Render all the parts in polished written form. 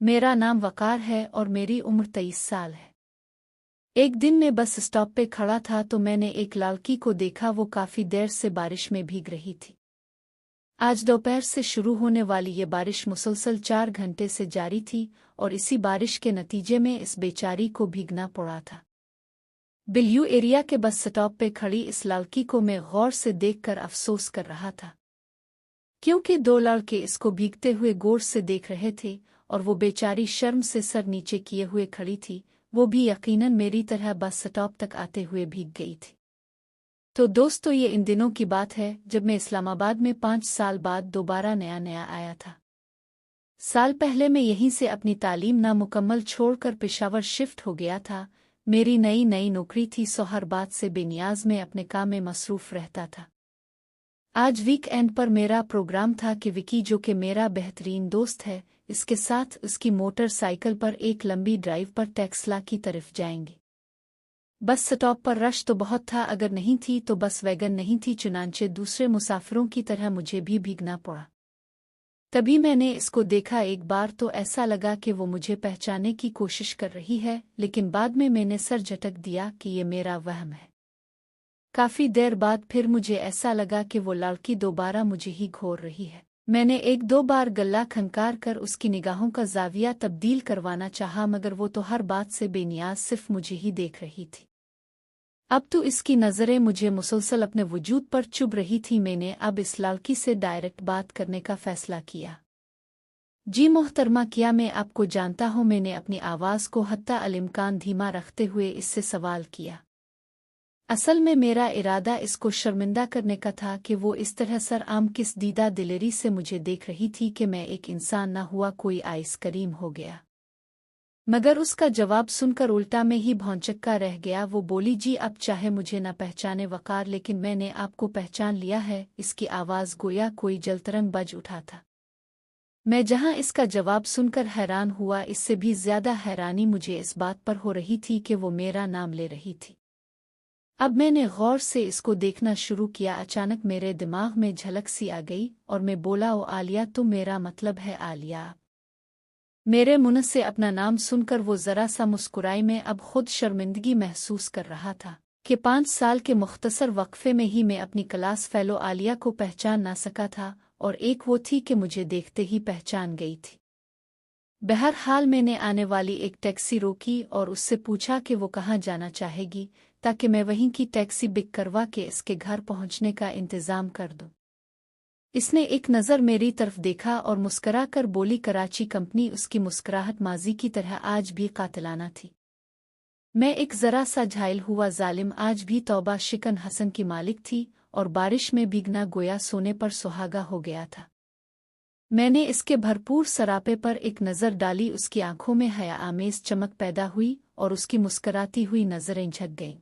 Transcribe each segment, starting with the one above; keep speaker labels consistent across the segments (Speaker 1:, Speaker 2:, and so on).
Speaker 1: मेरा नाम वकार है और मेरी उम्र 23 साल है। एक दिन मैं बस स्टॉप पे खड़ा था तो मैंने एक लड़की को देखा। वो काफी देर से बारिश में भीग रही थी। आज दोपहर से शुरू होने वाली ये बारिश मुसलसल 4 घंटे से जारी थी और इसी बारिश के नतीजे में इस बेचारी को भीगना पड़ा था। बिलयू एरिया के बस स्टॉप पे खड़ी इस लड़की को मैं गौर से देखकर अफसोस कर रहा था, क्योंकि 2 लड़के इसको भीगते हुए गौर से देख रहे थे और वो बेचारी शर्म से सर नीचे किए हुए खड़ी थी। वो भी यकीनन मेरी तरह बस स्टॉप तक आते हुए भीग गई थी। तो दोस्तों, ये इन दिनों की बात है जब मैं इस्लामाबाद में 5 साल बाद दोबारा नया आया था। साल पहले मैं यहीं से अपनी तालीम नामुकम्मल छोड़कर पेशावर शिफ्ट हो गया था। मेरी नई नौकरी थी, सो हर बात से बेनियाज में अपने काम में मसरूफ रहता था। आज वीकेंड पर मेरा प्रोग्राम था कि विकी, जो कि मेरा बेहतरीन दोस्त है, इसके साथ उसकी मोटरसाइकिल पर एक लंबी ड्राइव पर टेक्सला की तरफ जाएंगे। बस स्टॉप पर रश तो बहुत था, अगर नहीं थी तो बस वैगन नहीं थी, चुनांचे दूसरे मुसाफिरों की तरह मुझे भी भीगना पड़ा। तभी मैंने इसको देखा। एक बार तो ऐसा लगा कि वो मुझे पहचानने की कोशिश कर रही है, लेकिन बाद में मैंने सर झटक दिया कि ये मेरा वहम है। काफी देर बाद फिर मुझे ऐसा लगा कि वो लड़की दोबारा मुझे ही घूर रही है। मैंने 1-2 बार गला खनकार कर उसकी निगाहों का जाविया तब्दील करवाना चाहा, मगर वो तो हर बात से बेनियाज सिर्फ मुझे ही देख रही थी। अब तो इसकी नज़रें मुझे मुसलसल अपने वजूद पर चुभ रही थी। मैंने अब इस लड़की से डायरेक्ट बात करने का फैसला किया। जी मोहतरमा, क्या मैं आपको जानता हूँ? मैंने अपनी आवाज़ को हत्ता अल-इम्कान धीमा रखते हुए इससे सवाल किया। असल में मेरा इरादा इसको शर्मिंदा करने का था कि वो इस तरह सर आम किस दीदा दिलेरी से मुझे देख रही थी कि मैं एक इंसान ना हुआ कोई आइसक्रीम हो गया। मगर उसका जवाब सुनकर उल्टा में ही भौंचक्का रह गया। वो बोली, जी अब चाहे मुझे न पहचाने वकार, लेकिन मैंने आपको पहचान लिया है। इसकी आवाज़ गोया कोई जलतरंग बज उठा था। मैं जहां इसका जवाब सुनकर हैरान हुआ, इससे भी ज्यादा हैरानी मुझे इस बात पर हो रही थी कि वो मेरा नाम ले रही थी। अब मैंने गौर से इसको देखना शुरू किया। अचानक मेरे दिमाग में झलक सी आ गई और मैं बोला, ओ आलिया, तो मेरा मतलब है आलिया। मेरे मुंह से अपना नाम सुनकर वो जरा सा मुस्कुराई। मैं अब खुद शर्मिंदगी महसूस कर रहा था कि 5 साल के मुख्तसर वक्फे में ही मैं अपनी क्लास फेलो आलिया को पहचान ना सका था, और एक वो थी कि मुझे देखते ही पहचान गई थी। बहरहाल मैंने आने वाली एक टैक्सी रोकी और उससे पूछा कि वो कहाँ जाना चाहेगी, ताकि मैं वहीं की टैक्सी बुक करवा के इसके घर पहुंचने का इंतज़ाम कर दूं। इसने एक नज़र मेरी तरफ देखा और मुस्करा कर बोली, कराची कंपनी। उसकी मुस्कुराहट माजी की तरह आज भी कातिलाना थी। मैं एक ज़रा सा झाइल हुआ जालिम आज भी तौबा शिकन हसन की मालिक थी और बारिश में भीगना गोया सोने पर सुहागा हो गया था। मैंने इसके भरपूर सरापे पर एक नज़र डाली। उसकी आंखों में हया आमेज चमक पैदा हुई और उसकी मुस्कराती हुई नज़रें झक गईं।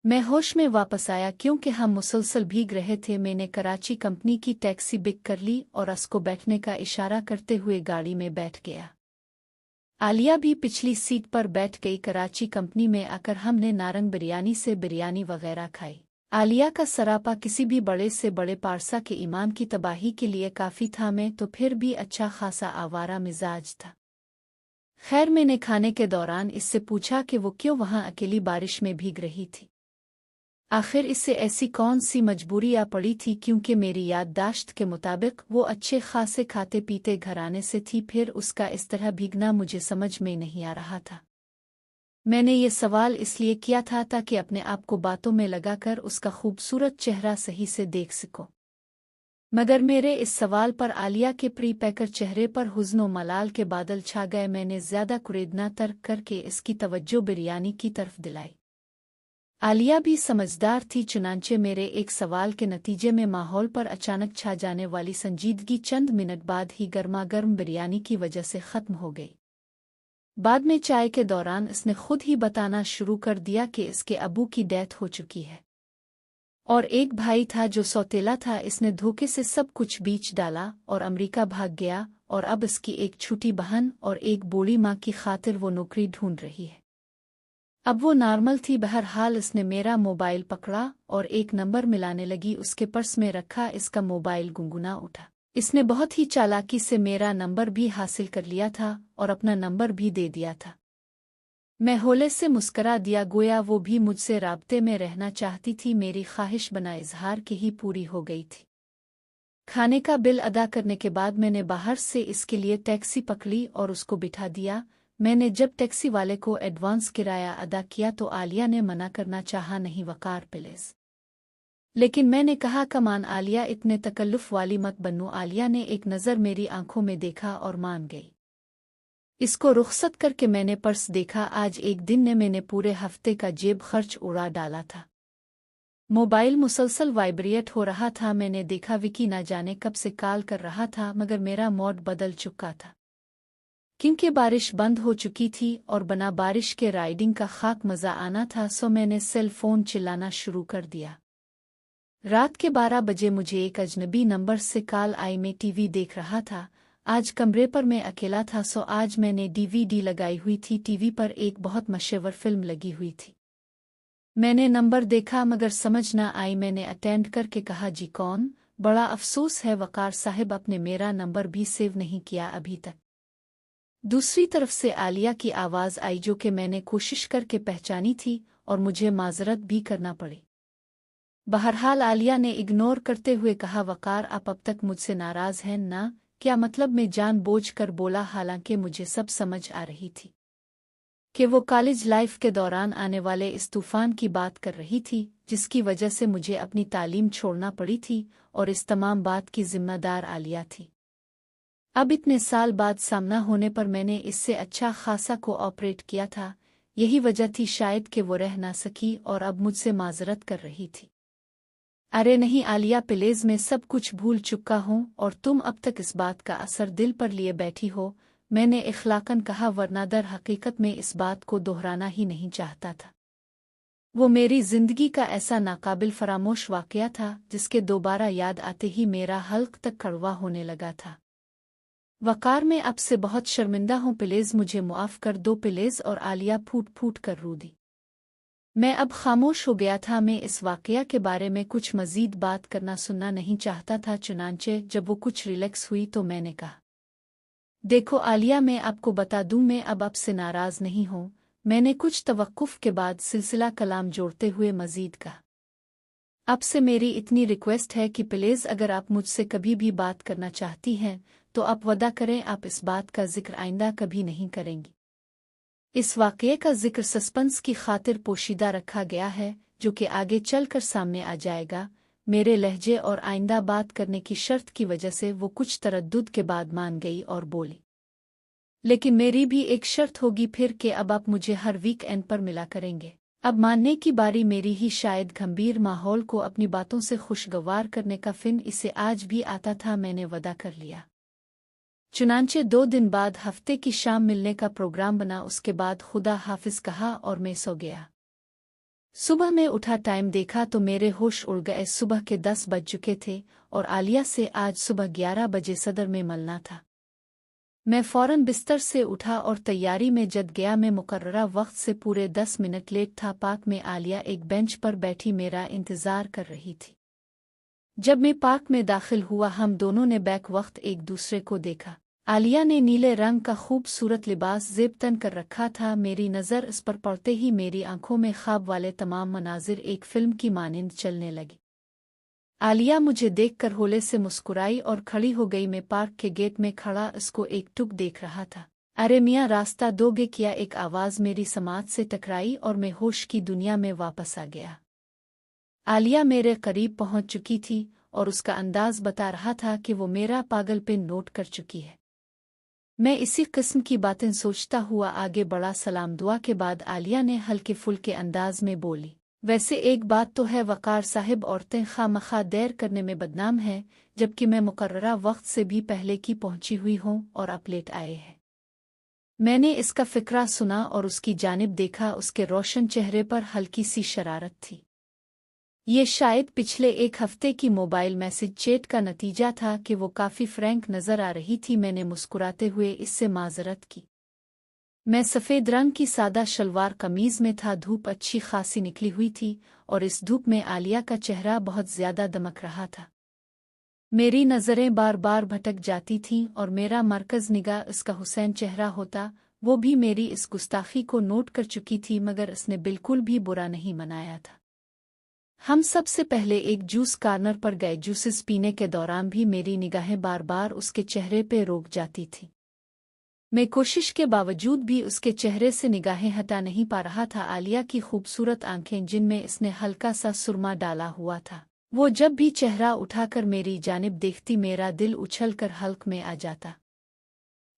Speaker 1: मैं होश में वापस आया, क्योंकि हम मुसलसल भीग रहे थे। मैंने कराची कंपनी की टैक्सी बुक कर ली और उसको बैठने का इशारा करते हुए गाड़ी में बैठ गया। आलिया भी पिछली सीट पर बैठ गई। कराची कंपनी में आकर हमने नारंग बिरयानी से बिरयानी वगैरह खाई। आलिया का सरापा किसी भी बड़े से बड़े पारसा के ईमान की तबाही के लिए काफ़ी था। मैं तो फिर भी अच्छा खासा आवारा मिजाज था। खैर, मैंने खाने के दौरान इससे पूछा कि वो क्यों वहाँ अकेली बारिश में भीग रही थी। आखिर इससे ऐसी कौन सी मजबूरी आ पड़ी थी, क्योंकि मेरी याददाश्त के मुताबिक वो अच्छे खासे खाते पीते घराने से थी। फिर उसका इस तरह भीगना मुझे समझ में नहीं आ रहा था। मैंने ये सवाल इसलिए किया था ताकि अपने आप को बातों में लगाकर उसका खूबसूरत चेहरा सही से देख सकूं। मगर मेरे इस सवाल पर आलिया के प्री पैकर चेहरे पर हुज़्न व मलाल के बादल छा गए। मैंने ज्यादा कुरेदना तर्क करके इसकी तवज्जो बिरयानी की तरफ दिलाई। आलिया भी समझदार थी, चुनांचे मेरे एक सवाल के नतीजे में माहौल पर अचानक छा जाने वाली संजीदगी चंद मिनट बाद ही गर्मागर्म बिरयानी की वजह से ख़त्म हो गई। बाद में चाय के दौरान इसने खुद ही बताना शुरू कर दिया कि इसके अबू की डेथ हो चुकी है और एक भाई था जो सौतेला था। इसने धोखे से सब कुछ बीच डाला और अमेरिका भाग गया, और अब इसकी एक छोटी बहन और एक बूढ़ी माँ की खातिर वो नौकरी ढूंढ रही है। अब वो नॉर्मल थी। बहरहाल इसने मेरा मोबाइल पकड़ा और एक नंबर मिलाने लगी। उसके पर्स में रखा इसका मोबाइल गुनगुना उठा। इसने बहुत ही चालाकी से मेरा नंबर भी हासिल कर लिया था और अपना नंबर भी दे दिया था। मैं होले से मुस्करा दिया, गोया वो भी मुझसे राब्ते में रहना चाहती थी। मेरी ख्वाहिश बना इजहार की ही पूरी हो गई थी। खाने का बिल अदा करने के बाद मैंने बाहर से इसके लिए टैक्सी पकड़ी और उसको बिठा दिया। मैंने जब टैक्सी वाले को एडवांस किराया अदा किया तो आलिया ने मना करना चाहा, नहीं वकार प्लीज। लेकिन मैंने कहा कमान आलिया, इतने तकल्लुफ वाली मत बनो। आलिया ने एक नज़र मेरी आंखों में देखा और मान गई। इसको रुखसत करके मैंने पर्स देखा। आज एक दिन ने मैंने पूरे हफ्ते का जेब खर्च उड़ा डाला था। मोबाइल मुसलसल वाइब्रेट हो रहा था। मैंने देखा विकी न जाने कब से कॉल कर रहा था, मगर मेरा मूड बदल चुका था क्योंकि बारिश बंद हो चुकी थी और बना बारिश के राइडिंग का खाक मज़ा आना था। सो मैंने सेल फोन चिल्लाना शुरू कर दिया। रात के 12 बजे मुझे एक अजनबी नंबर से कॉल आई। मैं टीवी देख रहा था। आज कमरे पर मैं अकेला था। सो आज मैंने डीवीडी लगाई हुई थी। टीवी पर एक बहुत मशहूर फिल्म लगी हुई थी। मैंने नंबर देखा मगर समझ न आई। मैंने अटेंड करके कहा, जी कौन? बड़ा अफसोस है वकार साहिब, आपने मेरा नंबर भी सेव नहीं किया अभी तक। दूसरी तरफ से आलिया की आवाज़ आई, जो कि मैंने कोशिश करके पहचानी थी और मुझे माजरत भी करना पड़ी। बहरहाल आलिया ने इग्नोर करते हुए कहा, वकार आप अब तक मुझसे नाराज़ हैं ना? क्या मतलब? मैं जानबूझकर बोला, हालांकि मुझे सब समझ आ रही थी कि वो कॉलेज लाइफ के दौरान आने वाले इस तूफान की बात कर रही थी जिसकी वजह से मुझे अपनी तालीम छोड़ना पड़ी थी, और इस तमाम बात की जिम्मेदार आलिया थी। अब इतने साल बाद सामना होने पर मैंने इससे अच्छा खासा कोऑपरेट किया था। यही वजह थी शायद कि वो रह ना सकी और अब मुझसे माजरत कर रही थी। अरे नहीं आलिया प्लीज, मैं सब कुछ भूल चुका हूँ और तुम अब तक इस बात का असर दिल पर लिए बैठी हो। मैंने इखलाकन कहा, वरना दर हकीकत में इस बात को दोहराना ही नहीं चाहता था। वो मेरी जिंदगी का ऐसा नाकाबिल फरामोश वाकया था जिसके दोबारा याद आते ही मेरा हल्क तक कड़वा होने लगा था। वकार, मैं अब से बहुत शर्मिंदा हूँ, प्लीज मुझे मुआफ कर दो प्लीज। और आलिया फूट फूट कर रो दी। मैं अब खामोश हो गया था। मैं इस वाकया के बारे में कुछ मजीद बात करना सुनना नहीं चाहता था। चुनांचे जब वो कुछ रिलैक्स हुई तो मैंने कहा, देखो आलिया, मैं आपको बता दूं, मैं अब आपसे नाराज़ नहीं हूँ। मैंने कुछ तवक्कुफ के बाद सिलसिला कलाम जोड़ते हुए मजीद कहा, आपसे मेरी इतनी रिक्वेस्ट है कि प्लीज़ अगर आप मुझसे कभी भी बात करना चाहती हैं तो आप वदा करें आप इस बात का जिक्र आइंदा कभी नहीं करेंगी। इस वाक़ये का जिक्र सस्पेंस की खातिर पोशीदा रखा गया है, जो कि आगे चलकर सामने आ जाएगा। मेरे लहजे और आइंदा बात करने की शर्त की वजह से वो कुछ तरद्दुद के बाद मान गई और बोली, लेकिन मेरी भी एक शर्त होगी फिर कि अब आप मुझे हर वीकेंड पर मिला करेंगे। अब मानने की बारी मेरी ही। शायद गंभीर माहौल को अपनी बातों से खुशगवार करने का फिन इसे आज भी आता था। मैंने वदा कर लिया। चुनांचे 2 दिन बाद हफ्ते की शाम मिलने का प्रोग्राम बना। उसके बाद खुदा हाफिज कहा और मैं सो गया। सुबह में उठा, टाइम देखा तो मेरे होश उड़ गए। सुबह के 10 बज चुके थे और आलिया से आज सुबह 11 बजे सदर में मिलना था। मैं फौरन बिस्तर से उठा और तैयारी में जद गया। मैं मुकर्ररा वक्त से पूरे 10 मिनट लेट था। पार्क में आलिया एक बेंच पर बैठी मेरा इंतजार कर रही थी। जब मैं पार्क में दाखिल हुआ हम दोनों ने बैक वक्त एक दूसरे को देखा। आलिया ने नीले रंग का खूबसूरत लिबास ज़ेब तन कर रखा था। मेरी नज़र इस पर पड़ते ही मेरी आंखों में ख्वाब वाले तमाम मनाजिर एक फिल्म की मानिंद चलने लगी। आलिया मुझे देखकर होले से मुस्कुराई और खड़ी हो गई। मैं पार्क के गेट में खड़ा इसको एक टुक देख रहा था। अरे मियाँ, रास्ता दोगे क्या? एक आवाज़ मेरी समात से टकराई और मैं होश की दुनिया में वापस आ गया। आलिया मेरे करीब पहुंच चुकी थी और उसका अंदाज बता रहा था कि वो मेरा पागलपन नोट कर चुकी है। मैं इसी किस्म की बातें सोचता हुआ आगे बढ़ा। सलाम दुआ के बाद आलिया ने हल्के फुल्के अंदाज में बोली, वैसे एक बात तो है वकार साहिब, औरतें खामखा देर करने में बदनाम हैं, जबकि मैं मुकर्ररा वक्त से भी पहले की पहुंची हुई हूं और आप लेट आए हैं। मैंने इसका फिक्रा सुना और उसकी जानिब देखा। उसके रोशन चेहरे पर हल्की सी शरारत थी। ये शायद पिछले एक हफ्ते की मोबाइल मैसेज चैट का नतीजा था कि वो काफ़ी फ्रैंक नज़र आ रही थी। मैंने मुस्कुराते हुए इससे माजरत की। मैं सफ़ेद रंग की सादा शलवार कमीज़ में था। धूप अच्छी खासी निकली हुई थी और इस धूप में आलिया का चेहरा बहुत ज़्यादा दमक रहा था। मेरी नज़रें बार बार भटक जाती थीं और मेरा मरकज़ निगाह इसका हुसैन चेहरा होता। वो भी मेरी इस गुस्ताखी को नोट कर चुकी थी, मगर इसने बिल्कुल भी बुरा नहीं मनाया था। हम सबसे पहले एक जूस कॉर्नर पर गए। जूसेस पीने के दौरान भी मेरी निगाहें बार बार उसके चेहरे पे रोक जाती थी। मैं कोशिश के बावजूद भी उसके चेहरे से निगाहें हटा नहीं पा रहा था। आलिया की खूबसूरत आंखें, जिनमें इसने हल्का सा सुरमा डाला हुआ था, वो जब भी चेहरा उठाकर मेरी जानिब देखती, मेरा दिल उछलकर हल्क में आ जाता।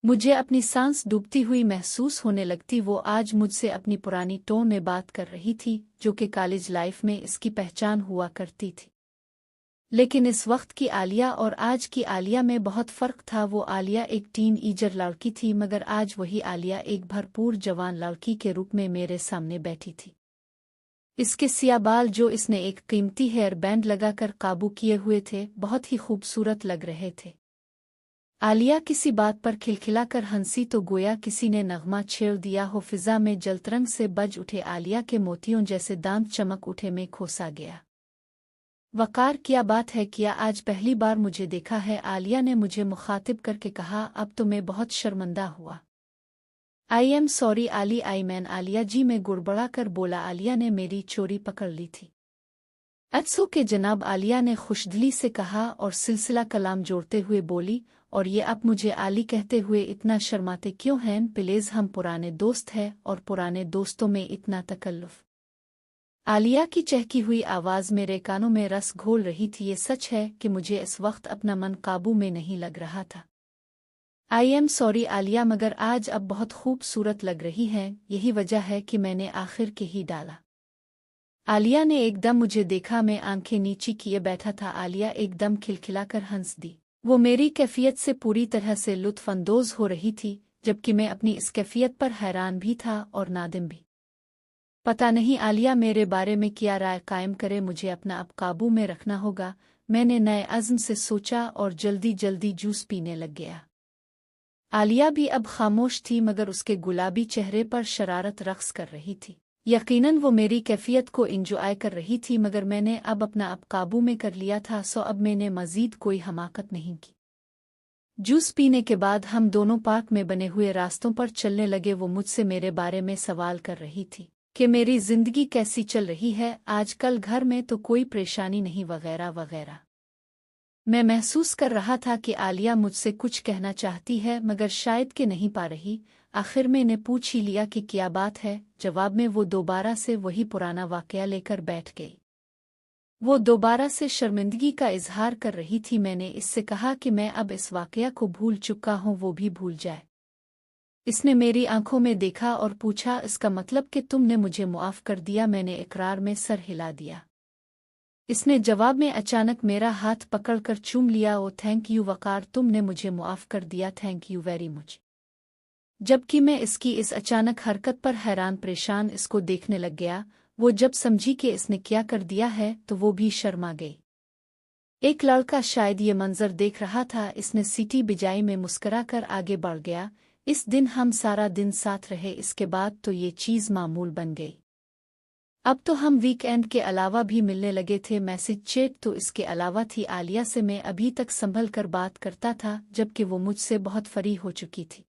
Speaker 1: मुझे अपनी सांस डूबती हुई महसूस होने लगती। वो आज मुझसे अपनी पुरानी टोन में बात कर रही थी, जो कि कॉलेज लाइफ में इसकी पहचान हुआ करती थी। लेकिन इस वक्त की आलिया और आज की आलिया में बहुत फ़र्क था। वो आलिया एक टीनएजर लड़की थी, मगर आज वही आलिया एक भरपूर जवान लड़की के रूप में मेरे सामने बैठी थी। इसके सिया बाल, जो इसने एक कीमती हेयर बैंड लगाकर काबू किए हुए थे, बहुत ही खूबसूरत लग रहे थे। आलिया किसी बात पर खिलखिलाकर हंसी तो गोया किसी ने नगमा छेड़ दिया हो। फिजा में जलतरंग से बज उठे आलिया के मोतियों जैसे दांत चमक उठे। में खोसा गया। वकार, क्या बात है किया, आज पहली बार मुझे देखा है? आलिया ने मुझे मुखातिब करके कहा। अब तो मैं बहुत शर्मिंदा हुआ। आई एम सॉरी आली, आई मैन आलिया जी, मैं गुड़बड़ा कर बोला। आलिया ने मेरी चोरी पकड़ ली थी। अच्छो के जनाब, आलिया ने खुशदिली से कहा और सिलसिला कलाम जोड़ते हुए बोली। और ये आप मुझे आली कहते हुए इतना शर्माते क्यों हैं? प्लीज, हम पुराने दोस्त हैं और पुराने दोस्तों में इतना तकल्लुफ। आलिया की चहकी हुई आवाज़ मेरे कानों में रस घोल रही थी। ये सच है कि मुझे इस वक्त अपना मन काबू में नहीं लग रहा था। आई एम सॉरी आलिया, मगर आज अब बहुत खूबसूरत लग रही हैं। यही वजह है कि मैंने आखिर के ही डाला। आलिया ने एकदम मुझे देखा। मैं आंखें नीची किए बैठा था। आलिया एकदम खिलखिलाकर हंस दी। वो मेरी कैफियत से पूरी तरह से लुत्फानंदोज हो रही थी, जबकि मैं अपनी इस कैफियत पर हैरान भी था और नादिम भी। पता नहीं आलिया मेरे बारे में क्या राय कायम करे। मुझे अपना अब काबू में रखना होगा, मैंने नए अज़्म से सोचा और जल्दी जल्दी जूस पीने लग गया। आलिया भी अब खामोश थी, मगर उसके गुलाबी चेहरे पर शरारत रक्स कर रही थी। यकीनन वो मेरी कैफियत को इंजॉय कर रही थी, मगर मैंने अब अपना आप काबू में कर लिया था। सो अब मैंने मज़ीद कोई हमाकत नहीं की। जूस पीने के बाद हम दोनों पार्क में बने हुए रास्तों पर चलने लगे। वो मुझसे मेरे बारे में सवाल कर रही थी कि मेरी जिंदगी कैसी चल रही है आजकल, घर में तो कोई परेशानी नहीं, वगैरह वगैरह। मैं महसूस कर रहा था कि आलिया मुझसे कुछ कहना चाहती है, मगर शायद कि नहीं पा रही। आखिर मैंने पूछ ही लिया कि क्या बात है। जवाब में वो दोबारा से वही पुराना वाकया लेकर बैठ गई। वो दोबारा से शर्मिंदगी का इजहार कर रही थी। मैंने इससे कहा कि मैं अब इस वाकया को भूल चुका हूँ, वो भी भूल जाए। इसने मेरी आंखों में देखा और पूछा, इसका मतलब कि तुमने मुझे मुआफ़ कर दिया? मैंने इकरार में सर हिला दिया। इसने जवाब में अचानक मेरा हाथ पकड़कर चूम लिया। ओ थैंक यू वकार, तुमने मुझे मुआफ़ कर दिया, थैंक यू वेरी मच। जबकि मैं इसकी इस अचानक हरकत पर हैरान परेशान इसको देखने लग गया। वो जब समझी कि इसने क्या कर दिया है तो वो भी शर्मा गई। एक लड़का शायद ये मंजर देख रहा था। इसने सीटी बिजाई में मुस्करा कर आगे बढ़ गया। इस दिन हम सारा दिन साथ रहे, इसके बाद तो ये चीज़ मामूल बन गई। अब तो हम वीकेंड के अलावा भी मिलने लगे थे। मैसेज चैट तो इसके अलावा थी। आलिया से मैं अभी तक संभल कर बात करता था, जबकि वो मुझसे बहुत फरी हो चुकी थी।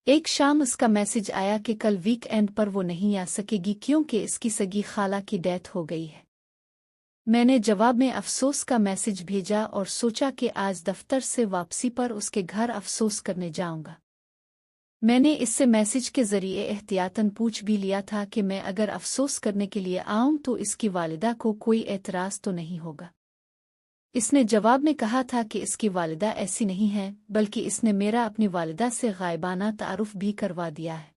Speaker 1: एक शाम उसका मैसेज आया कि कल वीकेंड पर वो नहीं आ सकेगी क्योंकि इसकी सगी खाला की डेथ हो गई है। मैंने जवाब में अफसोस का मैसेज भेजा और सोचा कि आज दफ्तर से वापसी पर उसके घर अफसोस करने जाऊंगा। मैंने इससे मैसेज के जरिए एहतियातन पूछ भी लिया था कि मैं अगर अफसोस करने के लिए आऊं तो इसकी वालिदा को कोई एतराज़ तो नहीं होगा। इसने जवाब में कहा था कि इसकी वालिदा ऐसी नहीं है, बल्कि इसने मेरा अपनी वालिदा से गायबाना तारुफ भी करवा दिया है।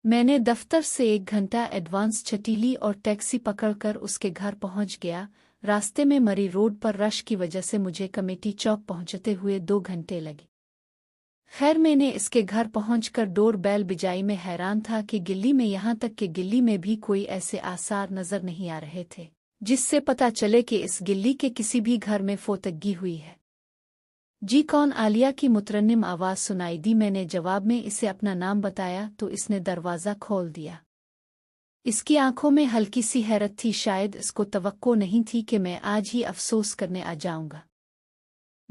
Speaker 1: मैंने दफ्तर से 1 घंटा एडवांस छुट्टी ली और टैक्सी पकड़कर उसके घर पहुंच गया। रास्ते में मरी रोड पर रश की वजह से मुझे कमेटी चौक पहुंचते हुए 2 घंटे लगे। खैर, मैंने इसके घर पहुंचकर डोर बेल बिजाई में हैरान था कि गिल्ली में, यहाँ तक कि गिल्ली में भी कोई ऐसे आसार नजर नहीं आ रहे थे जिससे पता चले कि इस गिल्ली के किसी भी घर में फोतगी हुई है। जी कौन? आलिया की मुतरन्निम आवाज़ सुनाई दी। मैंने जवाब में इसे अपना नाम बताया तो इसने दरवाज़ा खोल दिया। इसकी आंखों में हल्की सी हैरत थी। शायद इसको तवक्को नहीं थी कि मैं आज ही अफसोस करने आ जाऊंगा।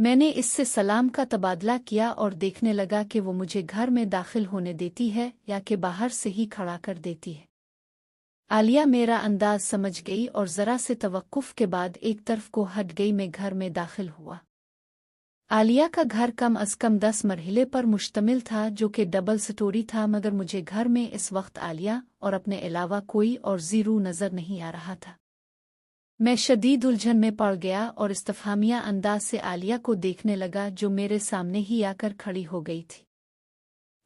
Speaker 1: मैंने इससे सलाम का तबादला किया और देखने लगा कि वो मुझे घर में दाखिल होने देती है या कि बाहर से ही खड़ा कर देती है। आलिया मेरा अंदाज समझ गई और ज़रा से तवक्कुफ के बाद एक तरफ को हट गई। मैं घर में दाखिल हुआ। आलिया का घर कम अज़ कम 10 मरहले पर मुश्तमिल था, जो कि डबल स्टोरी था, मगर मुझे घर में इस वक्त आलिया और अपने अलावा कोई और ज़ीरू नज़र नहीं आ रहा था। मैं शदीद उलझन में पड़ गया और इस्तफहामिया अंदाज से आलिया को देखने लगा, जो मेरे सामने ही आकर खड़ी हो गई थी।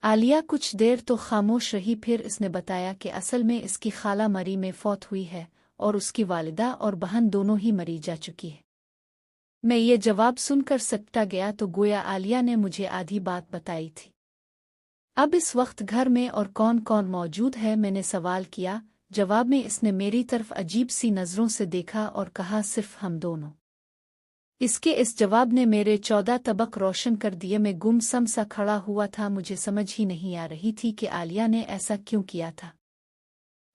Speaker 1: आलिया कुछ देर तो खामोश रही, फिर इसने बताया कि असल में इसकी खाला मरी में फौत हुई है और उसकी वालिदा और बहन दोनों ही मरी जा चुकी है। मैं ये जवाब सुनकर सकता गया तो गोया आलिया ने मुझे आधी बात बताई थी। अब इस वक्त घर में और कौन कौन मौजूद है, मैंने सवाल किया। जवाब में इसने मेरी तरफ अजीब सी नज़रों से देखा और कहा, सिर्फ हम दोनों। इसके इस जवाब ने मेरे 14 तबक रोशन कर दिए। मैं गुमसम सा खड़ा हुआ था। मुझे समझ ही नहीं आ रही थी कि आलिया ने ऐसा क्यों किया था।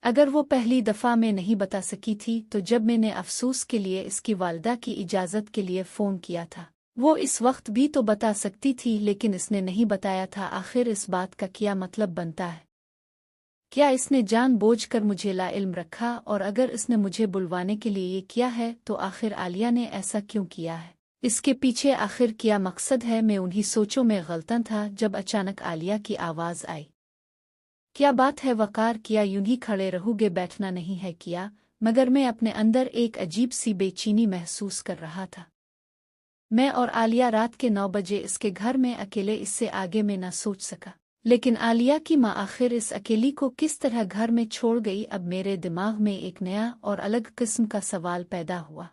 Speaker 1: अगर वो पहली दफ़ा में नहीं बता सकी थी, तो जब मैंने अफसोस के लिए इसकी वालिदा की इजाज़त के लिए फ़ोन किया था, वो इस वक्त भी तो बता सकती थी, लेकिन इसने नहीं बताया था। आखिर इस बात का क्या मतलब बनता है? क्या इसने जानबूझकर मुझे लाइल्म रखा? और अगर इसने मुझे बुलवाने के लिए ये किया है, तो आखिर आलिया ने ऐसा क्यों किया है? इसके पीछे आखिर क्या मकसद है? मैं उन्हीं सोचों में गलतन था जब अचानक आलिया की आवाज़ आई। क्या बात है वकार? क्या यूं ही खड़े रहोगे, बैठना नहीं है क्या? मगर मैं अपने अंदर एक अजीब सी बेचैनी महसूस कर रहा था। मैं और आलिया रात के 9 बजे इसके घर में अकेले, इससे आगे मैं न सोच सका। लेकिन आलिया की माँ आखिर इस अकेली को किस तरह घर में छोड़ गई? अब मेरे दिमाग में एक नया और अलग किस्म का सवाल पैदा हुआ।